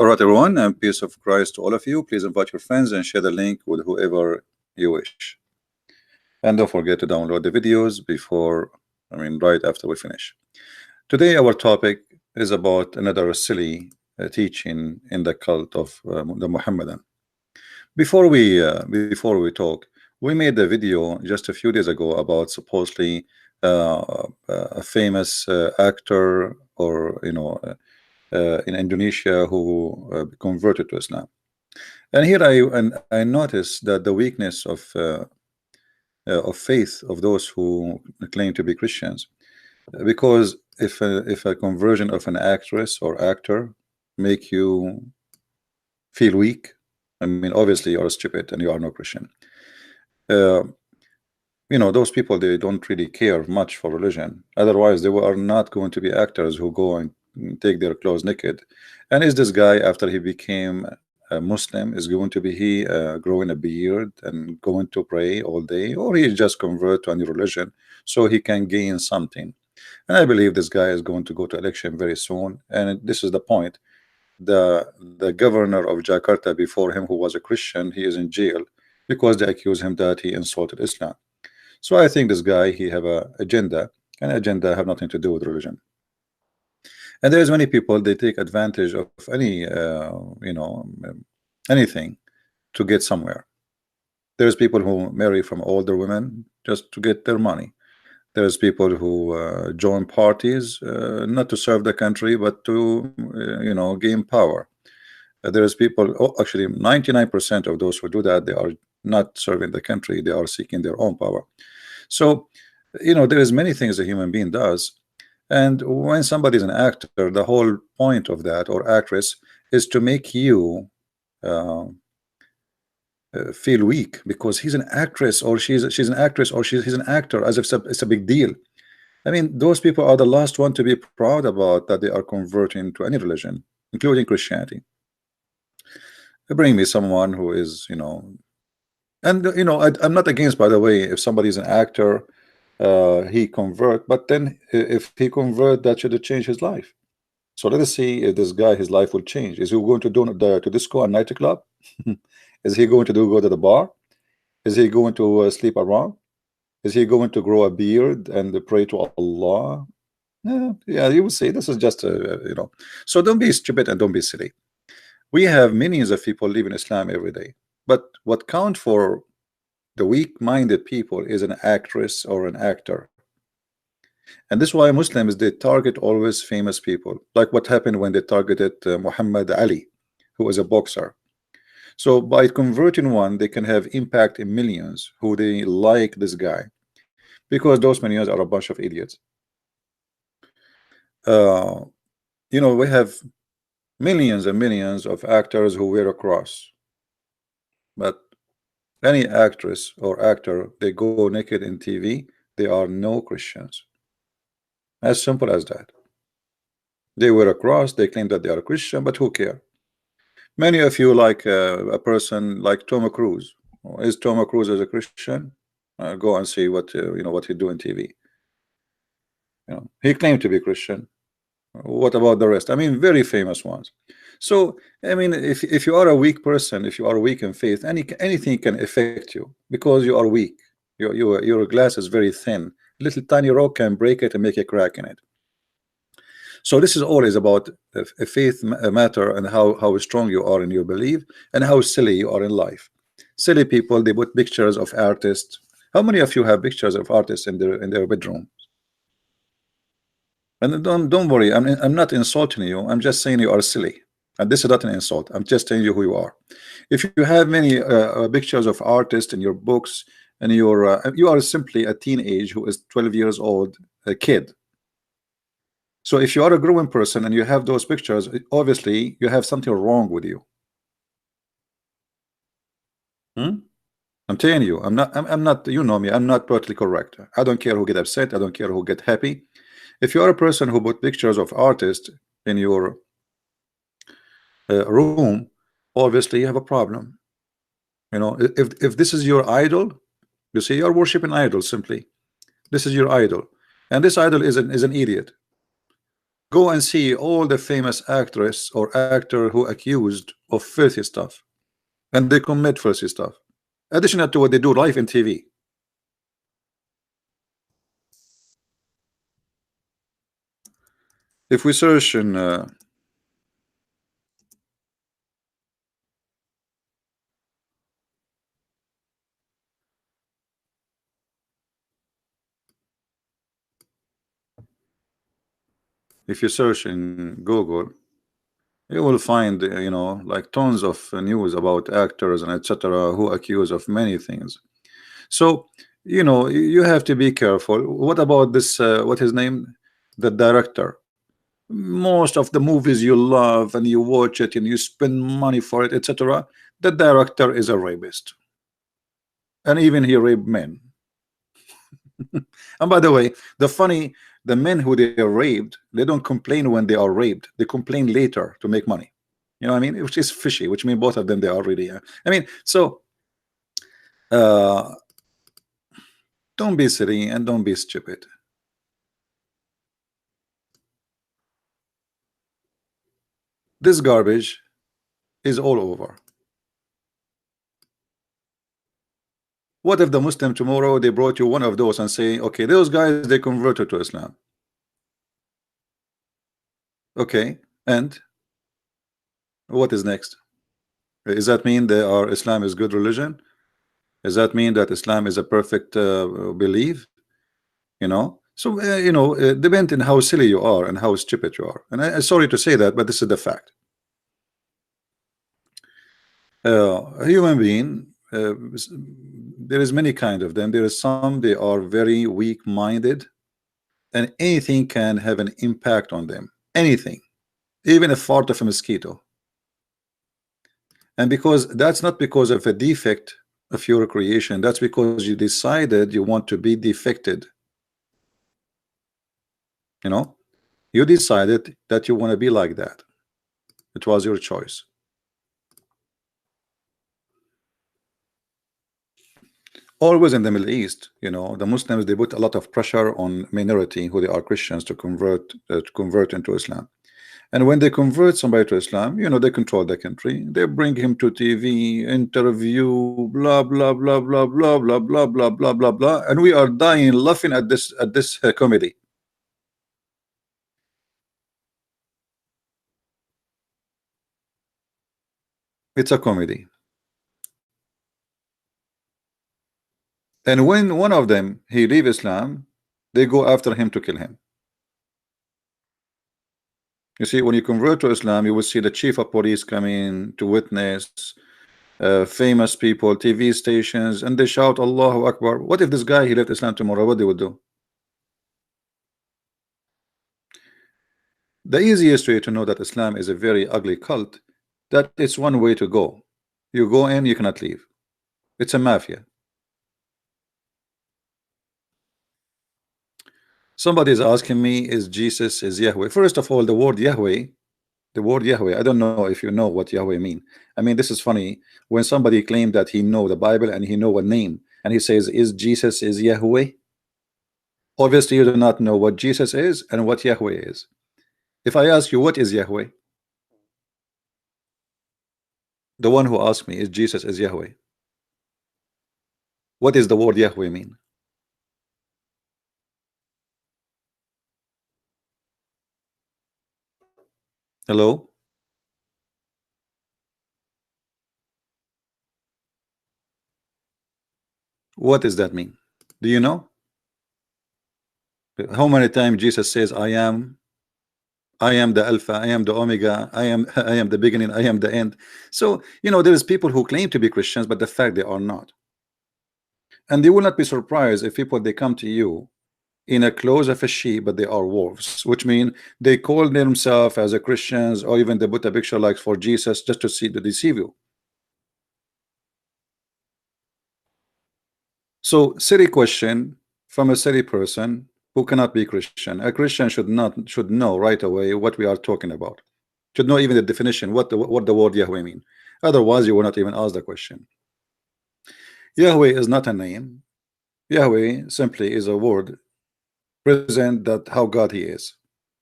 All right, everyone, and peace of Christ to all of you. Please invite your friends and share the link with whoever you wish. And don't forget to download the videos right after we finish. Today, our topic is about another silly teaching in the cult of the Muhammadan. Before we talk, we made a video just a few days ago about supposedly a famous actor or in Indonesia who converted to Islam. And here I noticed that the weakness of faith of those who claim to be Christians, because if a conversion of an actress or actor make you feel weak, I mean, obviously you are stupid and you are no Christian. Uh, those people, they don't really care much for religion. Otherwise, they are not going to be actors who go and take their clothes naked. And is this guy, after he became a Muslim, is going to be growing a beard and going to pray all day, or he just convert to a new religion so he can gain something? And I believe this guy is going to go to election very soon. And this is the point. The governor of Jakarta before him, who was a Christian, he is in jail because they accuse him that he insulted Islam. So I think this guy, he have a agenda, and agenda have nothing to do with religion. And there's many people, they take advantage of anything to get somewhere. There's people who marry from older women just to get their money. There's people who join parties not to serve the country but to gain power. There's people, actually 99% of those who do that, they are not serving the country, they are seeking their own power. So there is many things a human being does. And when somebody is an actor, the whole point of that, or actress, is to make you feel weak because he's an actress, or she's an actress, or he's an actor, as if it's a big deal. I mean, those people are the last one to be proud about that they are converting to any religion, including Christianity. Bring me someone who is, and I'm not against, by the way, if somebody is an actor, he convert, but then if he convert, that should change his life. So let us see if this guy, his life will change. Is he going to do to disco and nightclub? Is he going to go to the bar? Is he going to sleep around? Is he going to grow a beard and pray to Allah? Yeah, you will say this is just So don't be stupid and don't be silly. We have millions of people leaving Islam every day, but what count for the weak-minded people is an actress or an actor. And this is why Muslims, they target always famous people, like what happened when they targeted Muhammad Ali, who was a boxer. So by converting one, they can have impact in millions who they like this guy, because those millions are a bunch of idiots. We have millions and millions of actors who wear a cross, but any actress or actor, they go naked in TV, they are no Christians. As simple as that. They wear a cross, they claim that they are a Christian, but who care? Many of you like a person like Tom Cruise. Is Tom Cruise as a Christian? Go and see what what he do in TV. He claimed to be Christian. What about the rest? I mean, very famous ones. So I mean, if you are a weak person, if you are weak in faith, anything can affect you because you are weak. Your glass is very thin. Little tiny rock can break it and make a crack in it. So this is always about a faith matter and how strong you are in your belief and how silly you are in life. Silly people, they put pictures of artists. How many of you have pictures of artists in their bedroom? And don't worry, I'm not insulting you. I'm just saying you are silly, and this is not an insult. I'm just telling you who you are. If you have many pictures of artists in your books, and you are simply a teenage who is 12 years old, a kid. So if you are a growing person and you have those pictures, obviously you have something wrong with you. I'm telling you, I'm not. You know me. I'm not politically correct. I don't care who get upset. I don't care who get happy. If you are a person who put pictures of artists in your room, obviously you have a problem. If this is your idol, you see, you're worshiping idol. Simply, this is your idol, and this idol is an idiot. Go and see all the famous actress or actor who accused of filthy stuff, and they commit filthy stuff. Additional to what they do live in TV. If we search in if you search in Google, you will find like tons of news about actors and etc. who accuse of many things. So you have to be careful. What about this? What his name? The director. Most of the movies you love and you watch it and you spend money for it, etc. The director is a rapist, and even he raped men. And by the way, the men who they raped, they don't complain when they are raped. They complain later to make money. You know what I mean? Which is fishy. Which means both of them they are really. I mean, so uh, don't be silly and don't be stupid. This garbage is all over. What if the Muslim tomorrow they brought you one of those and say, okay, those guys they converted to Islam. Okay, and what is next? Does that mean they are Islam is good religion? Does that mean that Islam is a perfect belief? So depend on how silly you are and how stupid you are. And I'm sorry to say that, but this is the fact. A human being, there is many kind of them. There is some they are very weak-minded, and anything can have an impact on them. Anything, even a fart of a mosquito. And because that's not because of a defect of your creation, that's because you decided you want to be defected. You decided that you want to be like that. It was your choice. Always in the Middle East, the Muslims they put a lot of pressure on minority who they are Christians to convert into Islam. And when they convert somebody to Islam, they control the country. They bring him to TV, interview, blah blah blah blah blah blah blah blah blah blah blah, and we are dying laughing at this comedy. It's a comedy. And when one of them he leave Islam, they go after him to kill him. You see, when you convert to Islam, you will see the chief of police coming to witness, famous people, TV stations, and they shout Allahu Akbar. What if this guy he left Islam tomorrow? What they would do? The easiest way to know that Islam is a very ugly cult, that it's one way to go. You go in, you cannot leave. It's a mafia. Somebody is asking me, is Jesus is Yahweh? First of all, the word Yahweh, I don't know if you know what Yahweh mean. I mean, this is funny when somebody claimed that he know the Bible and he know a name and he says, is Jesus is Yahweh? Obviously, you do not know what Jesus is and what Yahweh is. If I ask you, what is Yahweh? The one who asked me, is Jesus is Yahweh? What is the word Yahweh mean? Hello? What does that mean? Do you know? How many times Jesus says, I am the Alpha, I am the Omega, I am the beginning, I am the end. So, there is people who claim to be Christians, but the fact they are not. And you will not be surprised if people they come to you in a clothes of a sheep, but they are wolves, which mean they call themselves as a Christians, or even they put a picture like for Jesus just to deceive you. So, silly question from a silly person who cannot be Christian. A Christian should know right away what we are talking about. Should know even the definition, what the word Yahweh mean. Otherwise, you will not even ask the question. Yahweh is not a name. Yahweh simply is a word present that how God he is.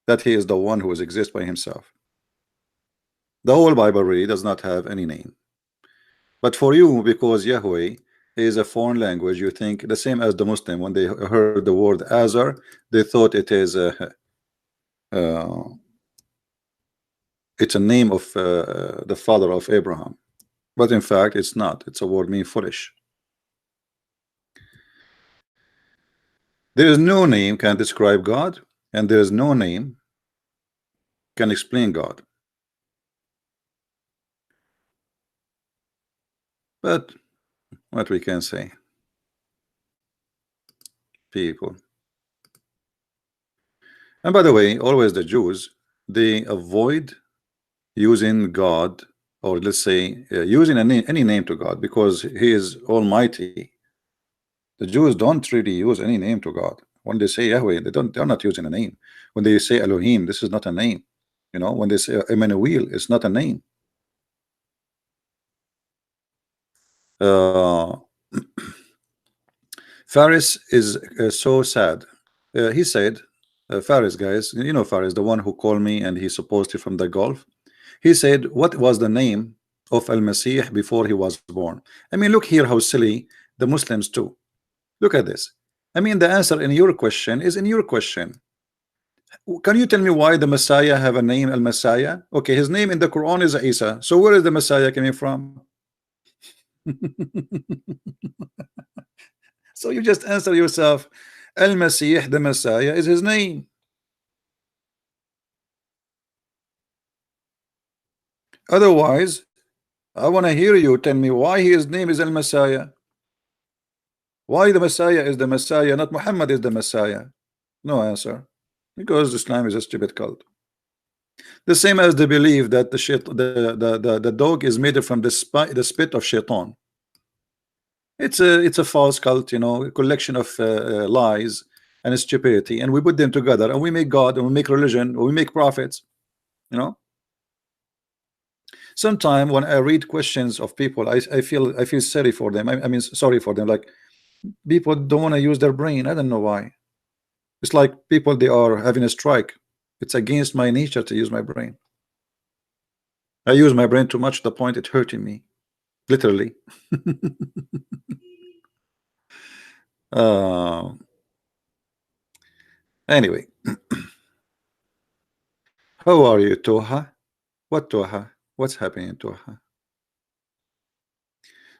that he is the one who exists by himself. The whole Bible really does not have any name. But for you, because Yahweh is a foreign language, you think the same as the Muslim. When they heard the word Azar, they thought it is uh, it's a name of the father of Abraham. But in fact, it's not. It's a word mean foolish. There is no name can describe God, and there is no name can explain God. But what we can say, people. And by the way, always the Jews, they avoid using God, or let's say using any name to God, because he is almighty. The Jews don't really use any name to God. When they say Yahweh, they're not using a name. When they say Elohim, this is not a name. You know, when they say Emmanuel, it's not a name. Faris is so sad. He said, Faris, guys, you know Faris, the one who called me and he supposedly from the Gulf. He said, what was the name of Al-Masih before he was born? I mean, look here how silly the Muslims too. Look at this. I mean, the answer in your question is in your question. Can you tell me why the Messiah have a name, Al-Messiah? Okay, his name in the Quran is Isa. So where is the Messiah coming from? So you just answer yourself. Al-Masih, the Messiah, is his name. Otherwise, I want to hear you tell me why his name is Al-Messiah. Why the Messiah is the Messiah, not Muhammad is the Messiah? No answer. Because Islam is a stupid cult. The same as the belief that the dog is made from the spit of Shaytan. It's a false cult, you know, a collection of lies and stupidity, and we put them together and we make God and we make religion and we make prophets, you know. Sometimes when I read questions of people, I feel sorry for them. I mean sorry for them. Like, people don't want to use their brain. I don't know why. It's like people, they are having a strike. It's against my nature to use my brain. I use my brain too much to the point it's hurting me, literally. Anyway, how are you, Toha? What Toha? What's happening, Toha?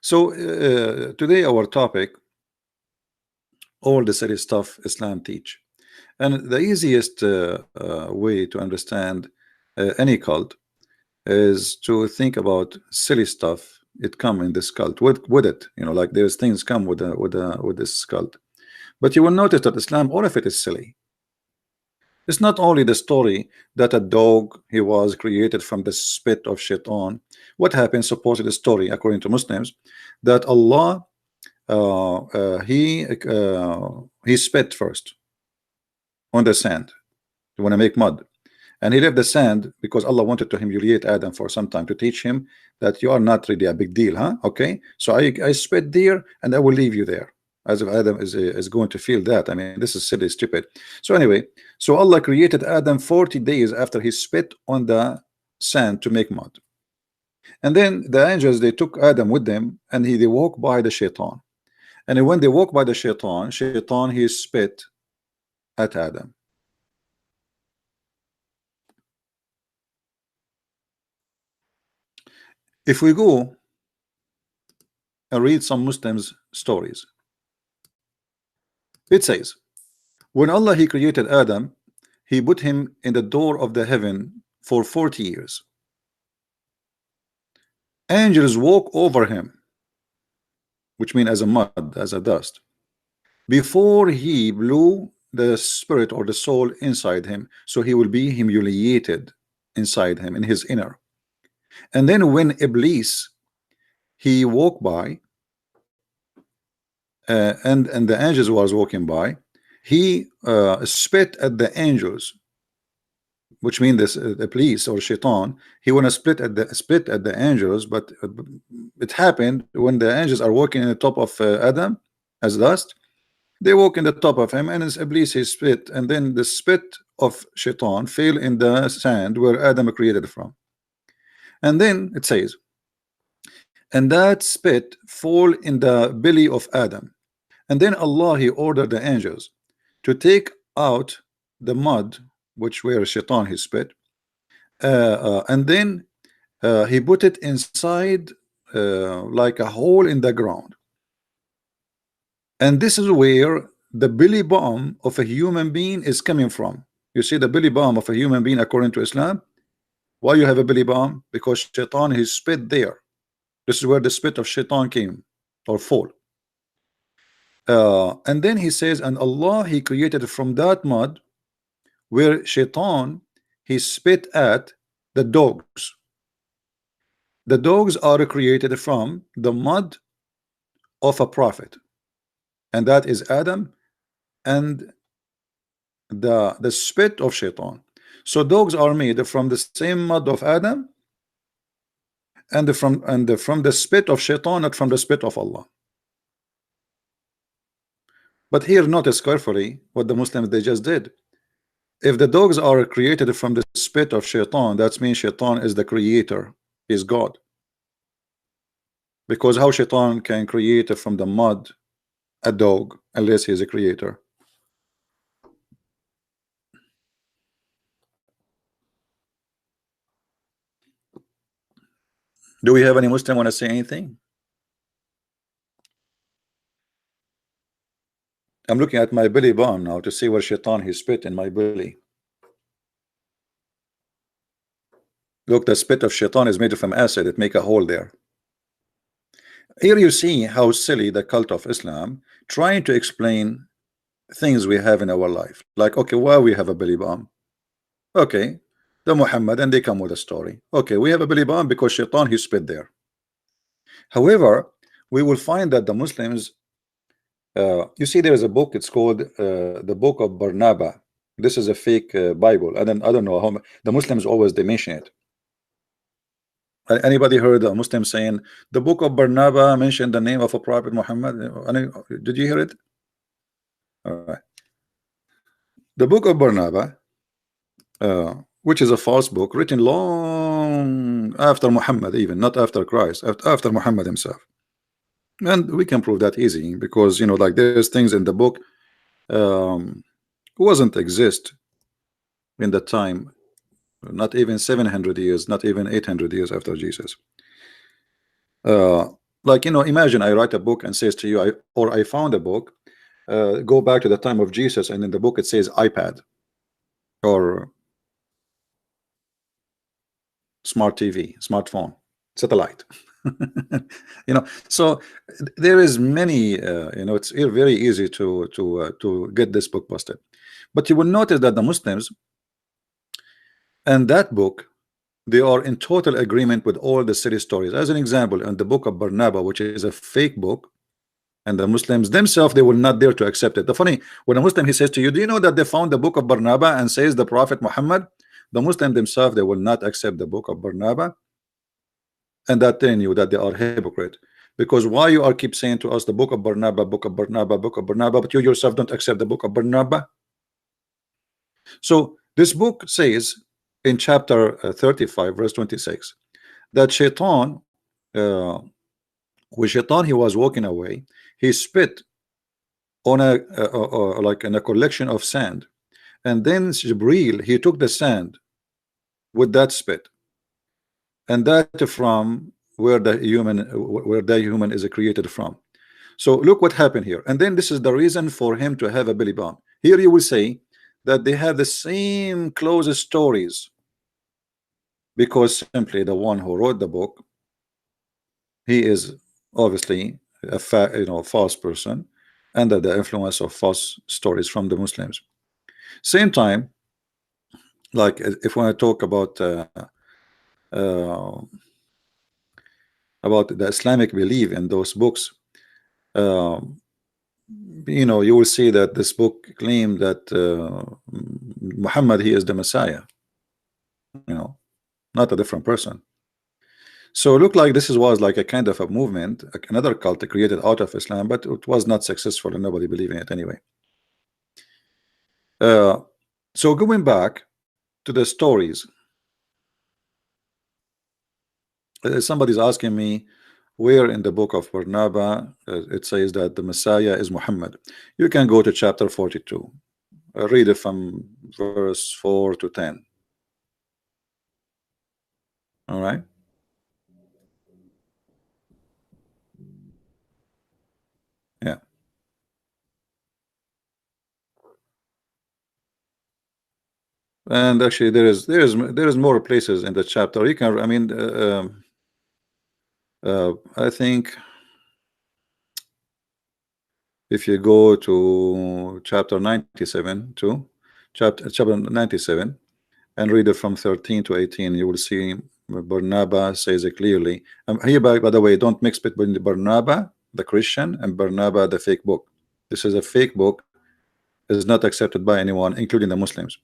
So today our topic, all the silly stuff Islam teach. And the easiest way to understand any cult is to think about silly stuff. It come in this cult with it, you know, like there's things come with this cult. But you will notice that Islam, all of it is silly. It's not only the story that a dog, he was created from the spit of Shaitan. What happened? Supposedly the story, according to Muslims, that Allah he spit first on the sand. You want to make mud, and he left the sand because Allah wanted to humiliate Adam for some time, to teach him that you are not really a big deal, huh? Okay, so I spit there and I will leave you there, as if Adam is going to feel that. I mean, this is silly, stupid. So anyway, so Allah created Adam 40 days after he spit on the sand to make mud, and then the angels, they took Adam with them, and they walked by the Shaitan. And when they walk by the Shaitan, he spit at Adam. If we go and read some Muslims stories, it says, when Allah he created Adam, he put him in the door of the heaven for 40 years. Angels walk over him, which means as a mud, as a dust, before he blew the spirit or the soul inside him, so he will be humiliated inside him, in his inner. And then when Iblis he walked by, and the angels was walking by, he spit at the angels, which means this Iblis or Shaitan, he want to spit at the angels. But it happened when the angels are walking in the top of Adam as dust, they walk in the top of him, and as Iblis he spit, and then the spit of Shaitan fell in the sand where Adam created from. And then it says, and that spit fall in the belly of Adam. And then Allah, he ordered the angels to take out the mud which where Shaitan he spit, and then he put it inside like a hole in the ground. And this is where the belly button of a human being is coming from. You see the belly button of a human being according to Islam. Why you have a belly button? Because Shaitan he spit there. This is where the spit of Shaitan came or fall. And then he says, and Allah he created from that mud where Shaitan he spit at the dogs. The dogs are created from the mud of a prophet, and that is Adam, and the spit of Shaitan. So dogs are made from the same mud of Adam and from the spit of Shaitan, not from the spit of Allah. But here notice carefully what the Muslims they just did. If the dogs are created from the spit of Shaitan, that means Shaitan is the creator, is God. Because how Shaitan can create from the mud a dog unless he is a creator? Do we have any Muslim want to say anything? I'm looking at my belly button now to see where Shaitan he spit in my belly. Look, the spit of Shaitan is made from acid. It make a hole there. Here you see how silly the cult of Islam trying to explain things we have in our life. Like, okay, why we have a belly button? Okay, the Muhammad, and they come with a story. Okay, we have a belly button because Shaitan he spit there. However, we will find that the Muslims, you see, there is a book. It's called the Book of Barnaba. This is a fake Bible. I don't know how the Muslims always they mention it. Anybody heard a Muslim saying the Book of Barnaba mentioned the name of a prophet Muhammad? Did you hear it? All right. The Book of Barnaba, which is a false book written long after Muhammad, even not after Christ, after Muhammad himself. And we can prove that easy because you know, like there's things in the book wasn't exist in the time, not even 700 years, not even 800 years after Jesus. Like, you know, imagine I write a book and says to you, I found a book, go back to the time of Jesus, and in the book it says iPad or smart TV, smartphone, satellite. You know, so there is many you know, it's very easy to get this book busted. But you will notice that the Muslims and that book, they are in total agreement with all the silly stories. As an example, in the Book of Barnaba, which is a fake book, and the Muslims themselves, they will not dare to accept it. The funny, when a Muslim he says to you, do you know that they found the Book of Barnaba and says the Prophet Muhammad? The Muslim themselves, they will not accept the Book of Barnaba, and that telling you that they are hypocrite. Because why you are keep saying to us the Book of Barnaba, Book of Barnaba, Book of Barnaba, but you yourself don't accept the Book of Barnaba? So this book says in chapter 35 verse 26 that Shaitan, when Shaitan he was walking away, he spit on a like in a collection of sand, and then Jibril he took the sand with that spit, and that from where the human is created from. So look what happened here, and then this is the reason for him to have a belly button. Here you will say that they have the same closest stories, because simply the one who wrote the book, he is obviously a false person under the influence of false stories from the Muslims. Same time, like if we want to talk about the Islamic belief in those books, you know, you will see that this book claimed that Muhammad he is the Messiah, you know, not a different person. So it looked like this was like a kind of a movement, another cult created out of Islam, but it was not successful and nobody believed in it anyway. So going back to the stories, somebody's asking me where in the book of Barnabas it says that the Messiah is Muhammad. You can go to chapter 42. Read it from verse 4 to 10. All right. Yeah. And actually, there is more places in the chapter. You can. I mean, I think if you go to chapter 97 too, chapter 97, and read it from 13 to 18, you will see Barnabas says it clearly. Here, by the way, don't mix between the Barnabas, the Christian, and Barnabas, the fake book. This is a fake book, is not accepted by anyone, including the Muslims,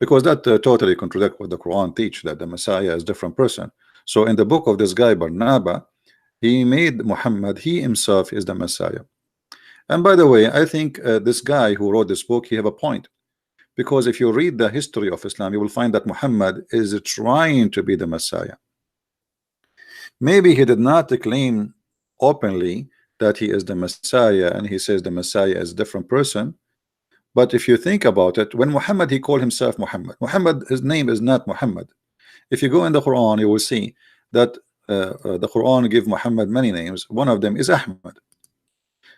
because that totally contradicts what the Quran teach, that the Messiah is a different person. So in the book of this guy Barnabas, he made Muhammad, he himself is the Messiah. And by the way, I think this guy who wrote this book, he have a point, because if you read the history of Islam, you will find that Muhammad is trying to be the Messiah. Maybe he did not claim openly that he is the Messiah, and he says the Messiah is a different person. But if you think about it, when Muhammad, he called himself Muhammad. Muhammad, his name is not Muhammad. If you go in the Quran, you will see that the Quran give Muhammad many names. One of them is Ahmad.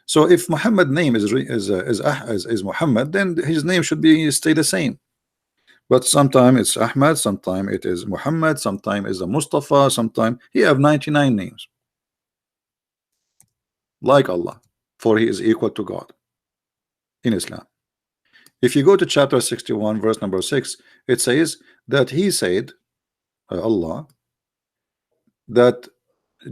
So if Muhammad name is Muhammad, then his name should be stay the same. But sometimes it's Ahmad, sometimes it is Muhammad, sometimes it's a Mustafa, sometimes he have 99 names, like Allah, for he is equal to God in Islam. If you go to chapter 61, verse number 6, it says that he said, Allah, that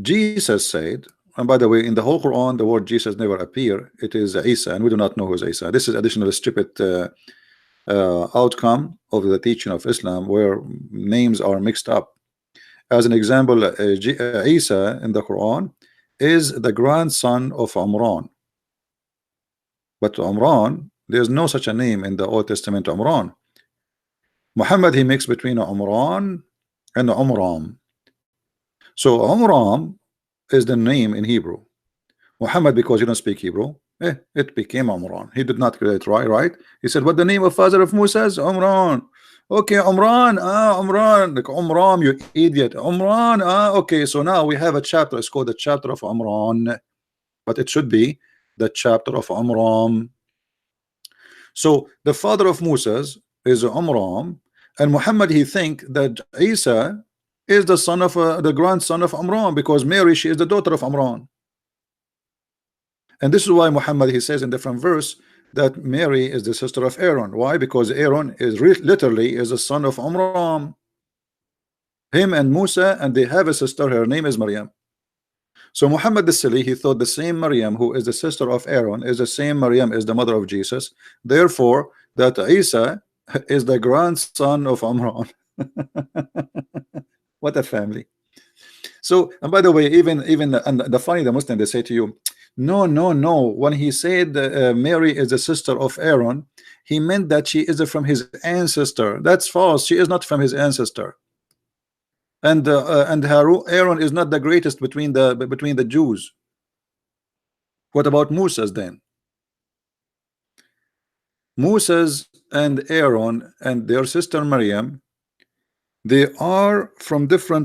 Jesus said, and by the way, in the whole Quran, the word Jesus never appear. It is Isa, and we do not know who is Isa. This is additional stupid outcome of the teaching of Islam, where names are mixed up. As an example, Isa in the Quran is the grandson of Umran, but Umran, there's no such a name in the Old Testament. Umran. Muhammad, he mixed between Umran and Umram. So Umram is the name in Hebrew. Muhammad, because you don't speak Hebrew, it became Umran. He did not create right. He said, what the name of father of Musa is? Umran. Okay, Umran. Umran, like Umram, you idiot. Umran. Okay, so now we have a chapter. It's called the chapter of Umran, but it should be the chapter of Umram. So the father of Moses is Umram, and Muhammad, he think that Isa is the son of the grandson of Umran, because Mary, she is the daughter of Umran. And this is why Muhammad, he says in different verse that Mary is the sister of Aaron. Why? Because Aaron is literally is the son of Amram, him and Musa, and they have a sister. Her name is Maryam. So Muhammad the Silly, he thought the same Maryam, who is the sister of Aaron, is the same Maryam is the mother of Jesus. Therefore, that Isa is the grandson of Amran. What a family. So, and by the way, even and the funny, the Muslim, they say to you, no, no, no. When he said Mary is the sister of Aaron, he meant that she is from his ancestor. That's false. She is not from his ancestor. And Aaron is not the greatest between the Jews. What about Moses then? Moses and Aaron and their sister Maryam, they are from different